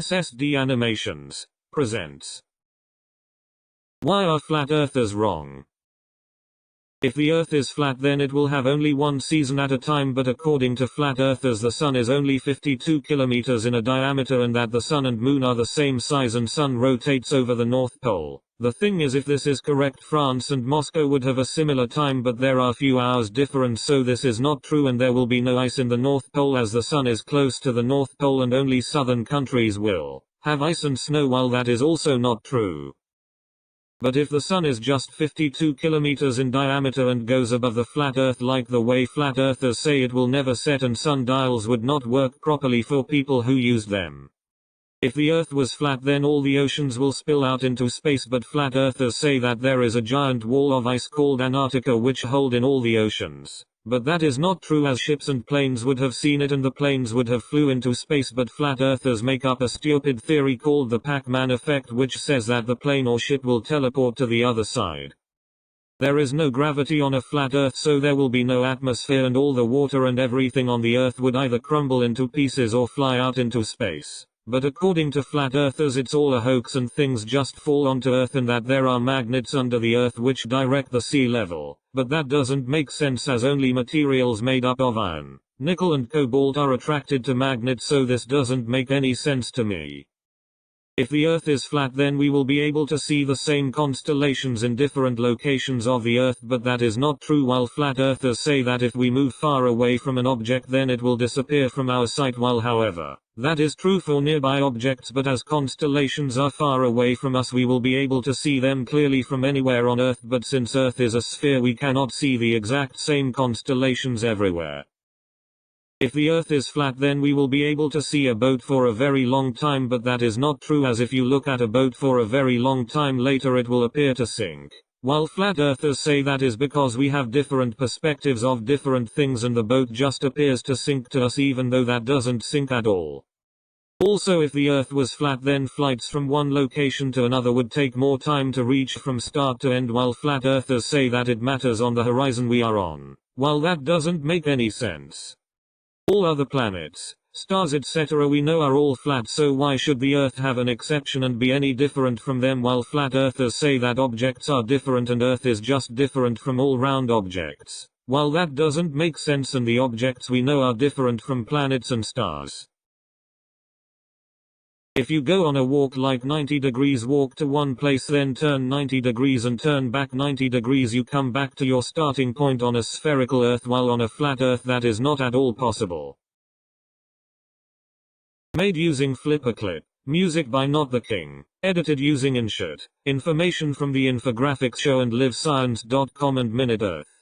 SSD Animations presents Why Are Flat Earthers Wrong? If the Earth is flat, then it will have only one season at a time, but according to flat earthers the Sun is only 52 kilometers in a diameter and that the Sun and Moon are the same size and Sun rotates over the North Pole. The thing is, if this is correct, France and Moscow would have a similar time, but there are few hours difference, so this is not true, and there will be no ice in the North Pole as the Sun is close to the North Pole and only southern countries will have ice and snow, while that is also not true. But if the Sun is just 52 kilometers in diameter and goes above the flat Earth like the way flat earthers say, it will never set and sundials would not work properly for people who used them. If the Earth was flat, then all the oceans will spill out into space, but flat earthers say that there is a giant wall of ice called Antarctica which hold in all the oceans. But that is not true, as ships and planes would have seen it and the planes would have flew into space, but flat earthers make up a stupid theory called the Pac-Man effect, which says that the plane or ship will teleport to the other side. There is no gravity on a flat Earth, so there will be no atmosphere, and all the water and everything on the Earth would either crumble into pieces or fly out into space. But according to flat earthers it's all a hoax and things just fall onto Earth, and that there are magnets under the Earth which direct the sea level. But that doesn't make sense, as only materials made up of iron, nickel and cobalt are attracted to magnets, so this doesn't make any sense to me. If the Earth is flat, then we will be able to see the same constellations in different locations of the Earth, but that is not true, while flat earthers say that if we move far away from an object then it will disappear from our sight, while however, that is true for nearby objects, but as constellations are far away from us we will be able to see them clearly from anywhere on Earth, but since Earth is a sphere we cannot see the exact same constellations everywhere. If the Earth is flat, then we will be able to see a boat for a very long time, but that is not true, as if you look at a boat for a very long time later it will appear to sink. While flat earthers say that is because we have different perspectives of different things and the boat just appears to sink to us even though that doesn't sink at all. Also, if the Earth was flat, then flights from one location to another would take more time to reach from start to end, while flat earthers say that it matters on the horizon we are on. While that doesn't make any sense. All other planets, stars etc. we know are all flat, so why should the Earth have an exception and be any different from them, while flat earthers say that objects are different and Earth is just different from all round objects. While that doesn't make sense, and the objects we know are different from planets and stars. If you go on a walk like 90 degrees, walk to one place, then turn 90 degrees and turn back 90 degrees, you come back to your starting point on a spherical Earth, while on a flat Earth that is not at all possible. Made using Flipperclip. Music by Not the King. Edited using InShot. Information from the Infographics Show and LiveScience.com and Minute Earth.